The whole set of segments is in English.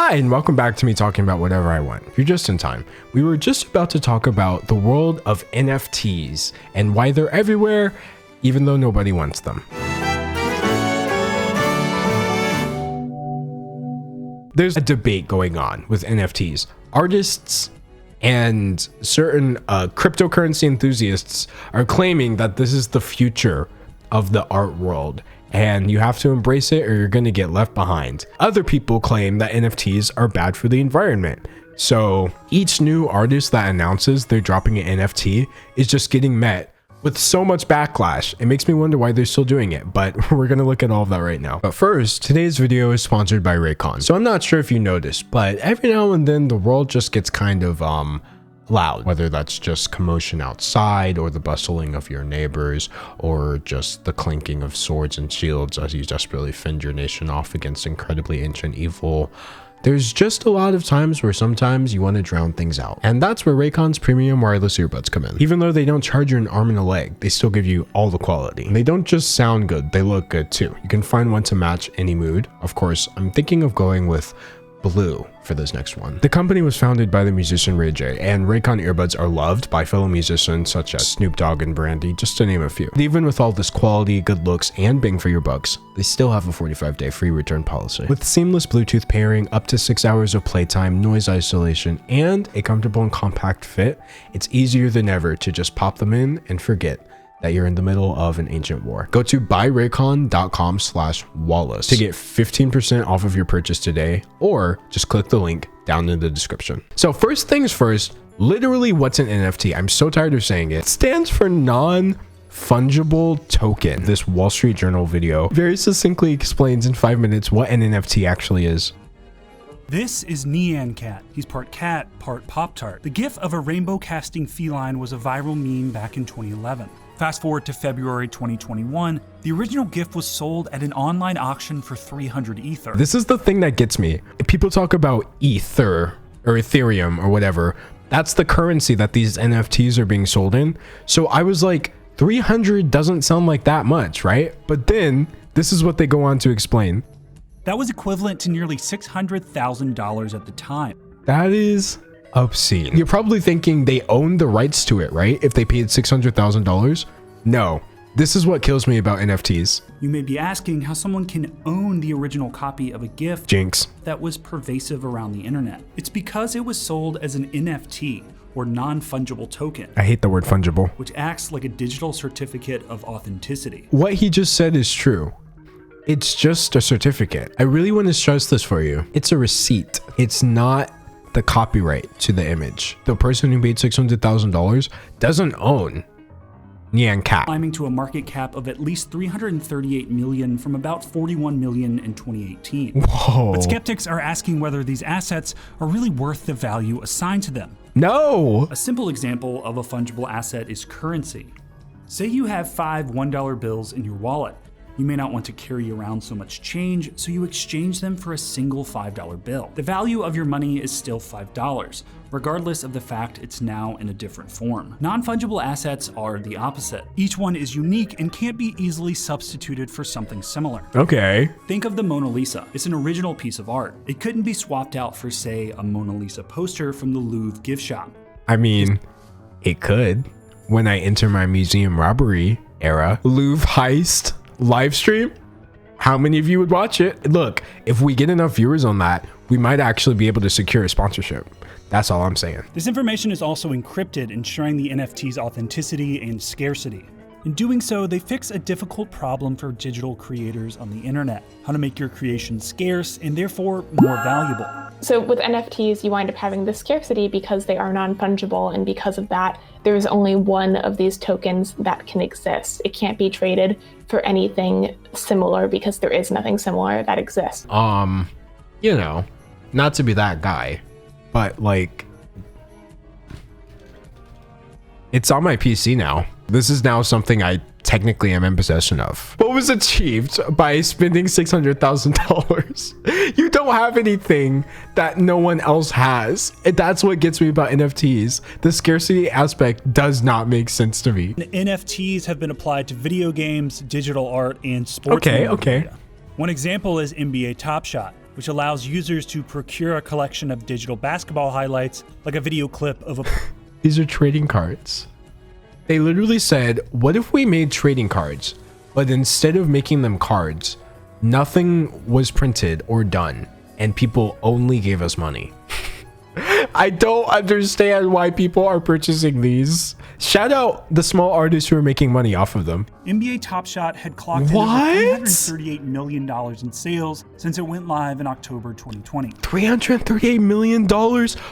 Hi, and welcome back to me talking about whatever I want. You're just in time. We were just about to talk about the world of NFTs and why they're everywhere, even though nobody wants them. There's a debate going on with NFTs. Artists and certain cryptocurrency enthusiasts are claiming that this is the future of the art world, and you have to embrace it or you're going to get left behind. Other people claim that NFTs are bad for the environment. So each new artist that announces they're dropping an NFT is just getting met with so much backlash. It makes me wonder why they're still doing it, but we're going to look at all of that right now. But first, today's video is sponsored by Raycon. So I'm not sure if you noticed, but every now and then the world just gets kind of loud, whether that's just commotion outside or the bustling of your neighbors or just the clinking of swords and shields as you desperately fend your nation off against incredibly ancient evil. There's just a lot of times where sometimes you want to drown things out. And that's where Raycon's premium wireless earbuds come in. Even though they don't charge you an arm and a leg, they still give you all the quality. And they don't just sound good, they look good too. You can find one to match any mood. Of course, I'm thinking of going with blue for this next one. The company was founded by the musician Ray J, and Raycon earbuds are loved by fellow musicians such as Snoop Dogg and Brandy, just to name a few. But even with all this quality, good looks, and bang for your bucks, they still have a 45-day free return policy. With seamless Bluetooth pairing, up to 6 hours of playtime, noise isolation, and a comfortable and compact fit, it's easier than ever to just pop them in and forget that you're in the middle of an ancient war. Go to buyraycon.com/Wallace to get 15% off of your purchase today, or just click the link down in the description. So first things first, literally what's an NFT? I'm so tired of saying it. It stands for non-fungible token. This Wall Street Journal video very succinctly explains in 5 minutes what an NFT actually is. This is Nyan Cat. He's part cat, part Pop-Tart. The gif of a rainbow casting feline was a viral meme back in 2011. Fast forward to February 2021, the original GIF was sold at an online auction for 300 Ether. This is the thing that gets me. People talk about Ether or Ethereum or whatever. That's the currency that these NFTs are being sold in. So I was like, 300 doesn't sound like that much, right? But then this is what they go on to explain. That was equivalent to nearly $600,000 at the time. That is obscene. You're probably thinking they own the rights to it, right? If they paid $600,000? No. This is what kills me about NFTs. You may be asking how someone can own the original copy of a GIF Jinx. that was pervasive around the internet. It's because it was sold as an NFT, or non-fungible token. I hate the word fungible. Which acts like a digital certificate of authenticity. What he just said is true. It's just a certificate. I really want to stress this for you. It's a receipt. It's not the copyright to the image. The person who paid $600,000 doesn't own Nyan Cat. Climbing to a market cap of at least 338 million from about 41 million in 2018. Whoa. But skeptics are asking whether these assets are really worth the value assigned to them. No. A simple example of a fungible asset is currency. Say you have 5 $1 bills in your wallet. You may not want to carry around so much change, so you exchange them for a single $5 bill. The value of your money is still $5, regardless of the fact it's now in a different form. Non-fungible assets are the opposite. Each one is unique and can't be easily substituted for something similar. Okay. Think of the Mona Lisa. It's an original piece of art. It couldn't be swapped out for, say, a Mona Lisa poster from the Louvre gift shop. I mean, it could. When I enter my museum robbery era, Louvre heist live stream, how many of you would watch it? Look, if we get enough viewers on that, we might actually be able to secure a sponsorship. That's all I'm saying. This information is also encrypted, ensuring the NFT's authenticity and scarcity. In doing so, they fix a difficult problem for digital creators on the internet: how to make your creation scarce and therefore more valuable. So with NFTs, you wind up having the scarcity because they are non-fungible, and because of that, there is only one of these tokens that can exist. It can't be traded for anything similar because there is nothing similar that exists. You know, not to be that guy, but like, it's on my PC now. This is now something I technically am in possession of. What was achieved by spending $600,000? You don't have anything that no one else has. And that's what gets me about NFTs. The scarcity aspect does not make sense to me. NFTs have been applied to video games, digital art, and sports. Okay. One example is NBA Top Shot. which allows users to procure a collection of digital basketball highlights, like a video clip of a... These are trading cards. They literally said, what if we made trading cards, but instead of making them cards, nothing was printed or done, and people only gave us money. I don't understand why people are purchasing these. Shout out the small artists who are making money off of them. NBA Top Shot had clocked in over $338 million in sales since it went live in October 2020. $338 million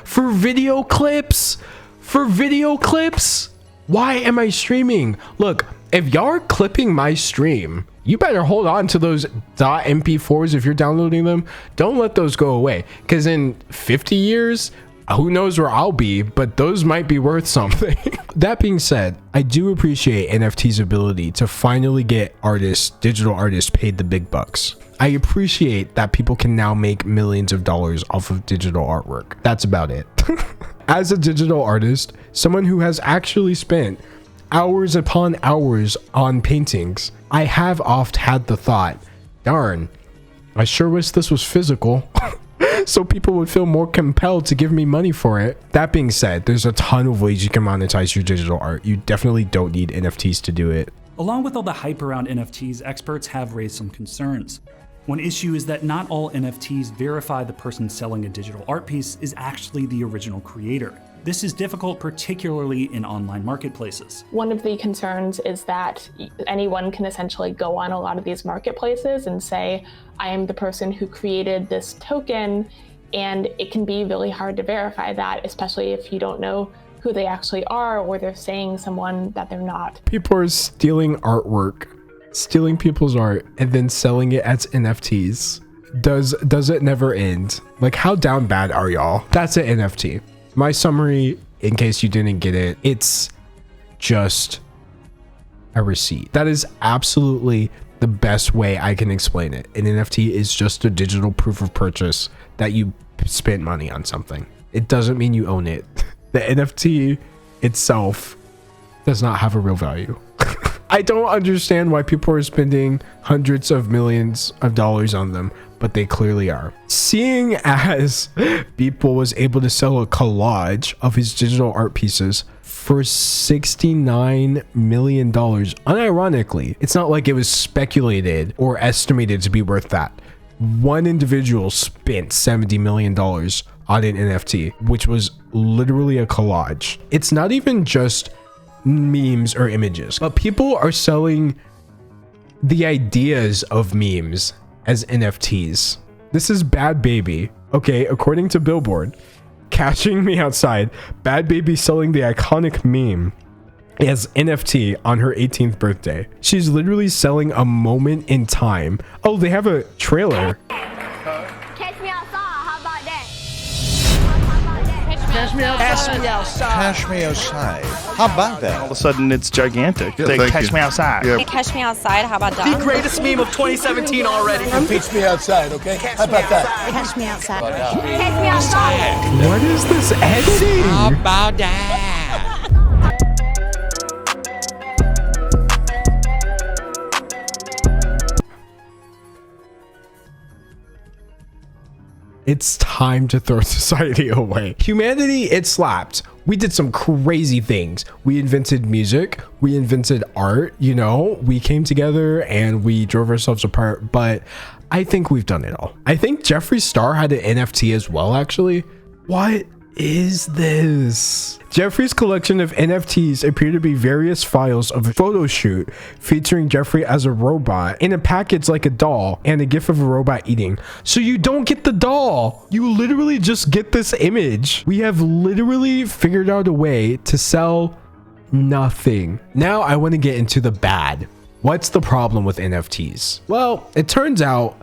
for video clips? For video clips? Why am I streaming? Look, if y'all are clipping my stream, you better hold on to those .mp4s if you're downloading them. Don't let those go away, because in 50 years, who knows where I'll be, but those might be worth something. That being said, I do appreciate NFT's ability to finally get artists, digital artists, paid the big bucks. I appreciate that people can now make millions of dollars off of digital artwork. That's about it. As a digital artist, someone who has actually spent hours upon hours on paintings, I have oft had the thought, darn, I sure wish this was physical. So people would feel more compelled to give me money for it. That being said, there's a ton of ways you can monetize your digital art. You definitely don't need NFTs to do it. Along with all the hype around NFTs, experts have raised some concerns. One issue is that not all NFTs verify the person selling a digital art piece is actually the original creator. This is difficult, particularly in online marketplaces. One of the concerns is that anyone can essentially go on a lot of these marketplaces and say, I am the person who created this token, and it can be really hard to verify that, especially if you don't know who they actually are or they're saying someone that they're not. People are stealing artwork, stealing people's art, and then selling it as NFTs. Does it never end? Like, how down bad are y'all? That's an NFT. My summary, in case you didn't get it, it's just a receipt. That is absolutely the best way I can explain it. An NFT is just a digital proof of purchase that you spent money on something. It doesn't mean you own it. The NFT itself does not have a real value. I don't understand why people are spending hundreds of millions of dollars on them, but they clearly are. Seeing as Beeple was able to sell a collage of his digital art pieces for $69 million, unironically, it's not like it was speculated or estimated to be worth that. One individual spent $70 million on an NFT, which was literally a collage. It's not even just memes or images, but people are selling the ideas of memes as NFTs. This is Bhad Bhabie. Okay, according to Billboard, Catching Me Outside, Bhad Bhabie selling the iconic meme as NFT on her 18th birthday. She's literally selling a moment in time. Oh, they have a trailer. Catch me outside, how about that? Cash me outside. Cash me outside. Cash me outside. How about that? All of a sudden, it's gigantic. Yeah, They thank catch you. me outside. Yeah. Catch me outside, how about that? The greatest meme of 2017 already. Catch me outside, okay? How about that? Catch me outside. Catch me outside. What is this editing? How about that? It's time to throw society away. Humanity, it slapped. We did some crazy things. We invented music. We invented art. You know, we came together and we drove ourselves apart. But I think we've done it all. I think Jeffree Star had an NFT as well, actually. What is this? Jeffree's collection of NFTs appear to be various files of a photo shoot featuring Jeffree as a robot in a package like a doll and a gif of a robot eating. So you don't get the doll. You literally just get this image. We have literally figured out a way to sell nothing. Now I want to get into the bad. What's the problem with NFTs? Well, it turns out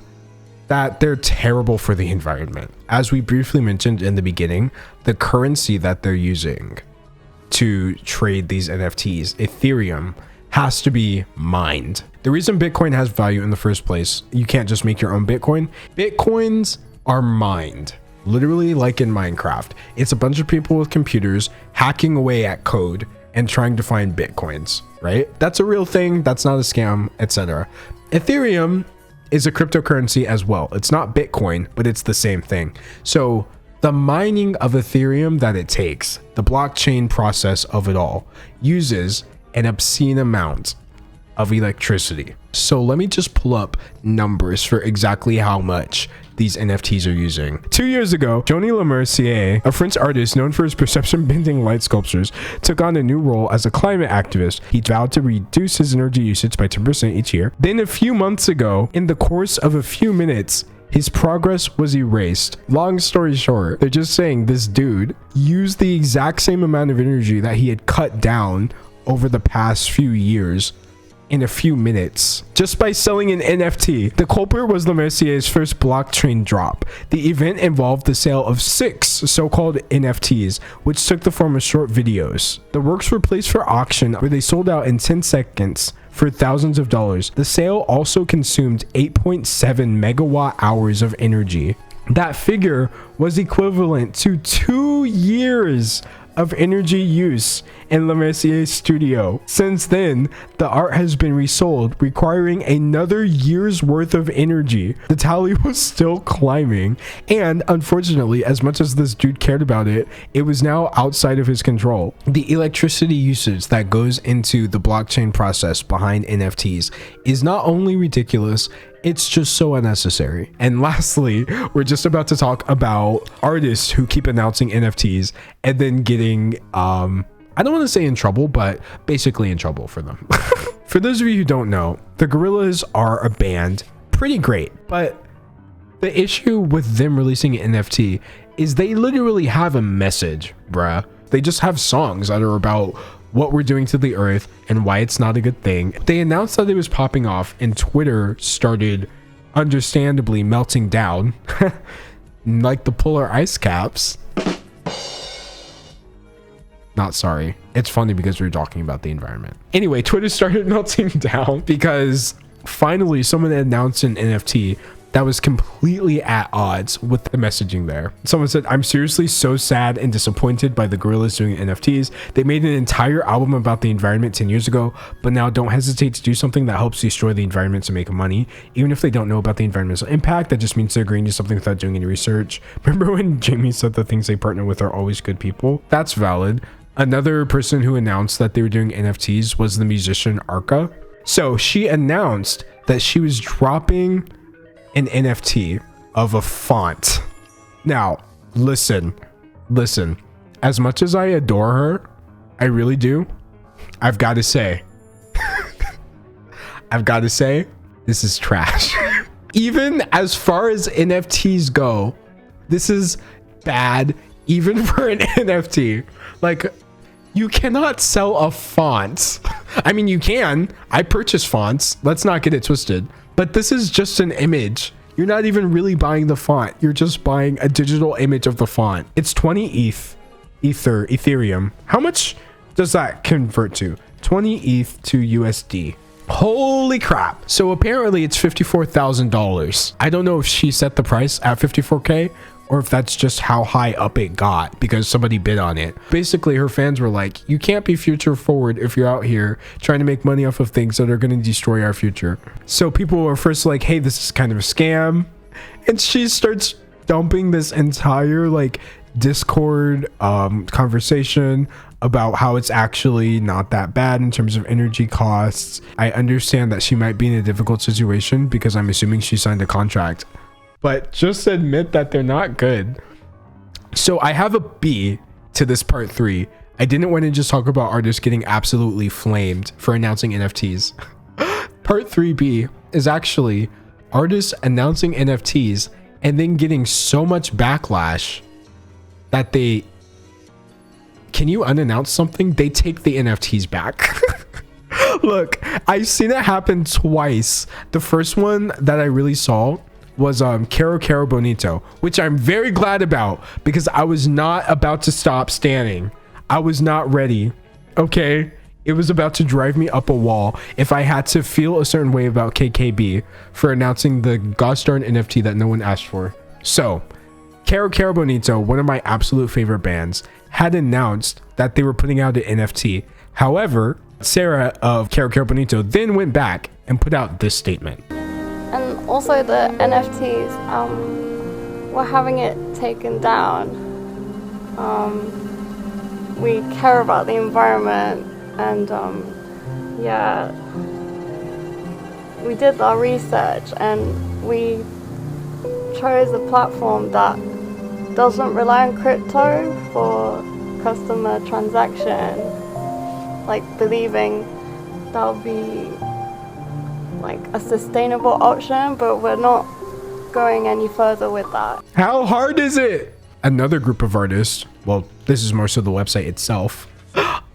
that they're terrible for the environment. As we briefly mentioned in the beginning, the currency that they're using to trade these NFTs, Ethereum, has to be mined. The reason Bitcoin has value in the first place, you can't just make your own Bitcoin. Bitcoins are mined, literally like in Minecraft. It's a bunch of people with computers hacking away at code and trying to find Bitcoins, right? That's a real thing. That's not a scam, etc. Ethereum is a cryptocurrency as well. It's not Bitcoin, but it's the same thing. So the mining of Ethereum that it takes, the blockchain process of it all, uses an obscene amount of electricity. So let me just pull up numbers for exactly how much these NFTs are using. 2 years ago, Johnny Lemercier, a French artist known for his perception-bending light sculptures, took on a new role as a climate activist. He vowed to reduce his energy usage by 10% each year. Then a few months ago, in the course of a few minutes, his progress was erased. Long story short, they're just saying this dude used the exact same amount of energy that he had cut down over the past few years in a few minutes just by selling an NFT. The culprit was Lemercier's first blockchain drop. The event involved the sale of 6 so-called NFTs, which took the form of short videos. The works were placed for auction where they sold out in 10 seconds for thousands of dollars. The sale also consumed 8.7 megawatt hours of energy. That figure was equivalent to 2 years of energy use in Lemercier's studio. Since then, the art has been resold, requiring another year's worth of energy. The tally was still climbing, and unfortunately, as much as this dude cared about it, it was now outside of his control. The electricity usage that goes into the blockchain process behind NFTs is not only ridiculous, it's just so unnecessary. And lastly, we're just about to talk about artists who keep announcing NFTs and then getting, I don't want to say in trouble, but basically in trouble for them. For those of you who don't know, the Gorillaz are a band, pretty great, but the issue with them releasing an NFT is they literally have a message, bruh. They just have songs that are about what we're doing to the earth and why it's not a good thing. They announced that it was popping off and Twitter started understandably melting down like the polar ice caps. Not sorry. It's funny because we're talking about the environment. Anyway, Twitter started melting down because finally someone announced an NFT that was completely at odds with the messaging there. Someone said, "I'm seriously so sad and disappointed by the Gorillaz doing NFTs. They made an entire album about the environment 10 years ago, but now don't hesitate to do something that helps destroy the environment to make money. Even if they don't know about the environmental impact, that just means they're agreeing to something without doing any research." Remember when Jamie said the things they partner with are always good people? That's valid. Another person who announced that they were doing NFTs was the musician Arca. So she announced that she was dropping an NFT of a font. Now, listen, as much as I adore her, I really do, I've got to say, this is trash. Even as far as NFTs go, this is bad, even for an NFT. Like, you cannot sell a font. I mean, you can. I purchase fonts. Let's not get it twisted. But this is just an image. You're not even really buying the font. You're just buying a digital image of the font. It's 20 Ethereum. How much does that convert to? 20 ETH to USD. Holy crap. So apparently it's $54,000. I don't know if she set the price at 54K or if that's just how high up it got because somebody bid on it. Basically, her fans were like, you can't be future forward if you're out here trying to make money off of things that are going to destroy our future. So people were first like, hey, this is kind of a scam. And she starts dumping this entire like Discord conversation about how it's actually not that bad in terms of energy costs. I understand that she might be in a difficult situation because I'm assuming she signed a contract, but just admit that they're not good. So I have a B to this part 3. I didn't want to just talk about artists getting absolutely flamed for announcing NFTs. Part 3B is actually artists announcing NFTs and then getting so much backlash that they, can you unannounce something? They take the NFTs back. Look, I've seen it happen twice. The first one that I really saw was Caro Bonito, which I'm very glad about because I was not about to stop standing. I was not ready. Okay, it was about to drive me up a wall if I had to feel a certain way about KKB for announcing the gosh darn NFT that no one asked for. So Caro Bonito, one of my absolute favorite bands, had announced that they were putting out an NFT. However, Sarah of Caro Bonito then went back and put out this statement. And also the NFTs, we're having it taken down. We care about the environment, and yeah, we did our research and we chose a platform that doesn't rely on crypto for customer transaction, like believing that'll be like a sustainable option, but we're not going any further with that. How hard is it? Another group of artists, well, this is more so the website itself,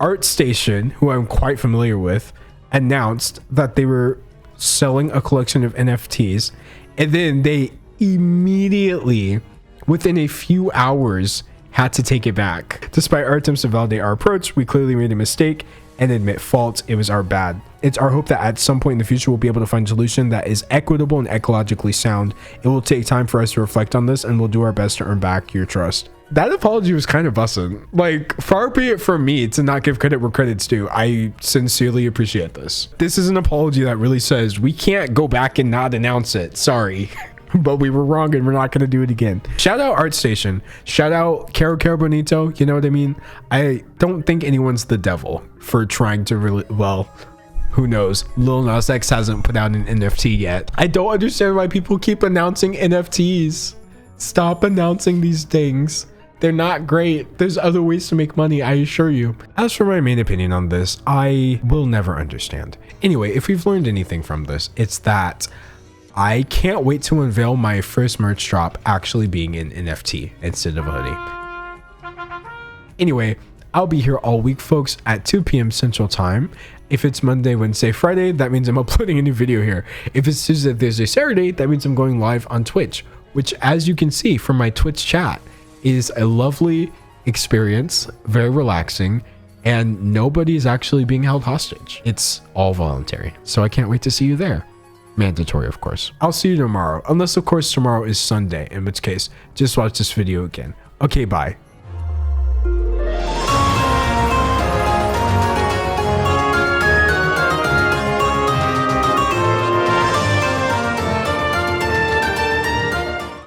ArtStation, who I'm quite familiar with, announced that they were selling a collection of NFTs, and then they immediately, within a few hours, had to take it back. Despite our attempts to validate our approach, we clearly made a mistake and admit fault. It was our bad. It's our hope that at some point in the future we'll be able to find a solution that is equitable and ecologically sound. It will take time for us to reflect on this, and we'll do our best to earn back your trust. That apology was kind of bussin'. Like, far be it from me to not give credit where credit's due. I sincerely appreciate this. This is an apology that really says we can't go back and not announce it. Sorry. But we were wrong and we're not going to do it again. Shout out ArtStation. Shout out Caro Bonito. You know what I mean? I don't think anyone's the devil for trying to really, well, who knows? Lil Nas X hasn't put out an NFT yet. I don't understand why people keep announcing NFTs. Stop announcing these things. They're not great. There's other ways to make money, I assure you. As for my main opinion on this, I will never understand. Anyway, if we've learned anything from this, it's that I can't wait to unveil my first merch drop actually being an NFT instead of a hoodie. Anyway, I'll be here all week, folks, at 2 p.m. Central Time. If it's Monday, Wednesday, Friday, that means I'm uploading a new video here. If it's Tuesday, Thursday, Saturday, that means I'm going live on Twitch, which, as you can see from my Twitch chat, is a lovely experience, very relaxing, and nobody's actually being held hostage. It's all voluntary. So I can't wait to see you there. Mandatory, of course. I'll see you tomorrow, unless of course tomorrow is Sunday, in which case just watch this video again. Okay, bye.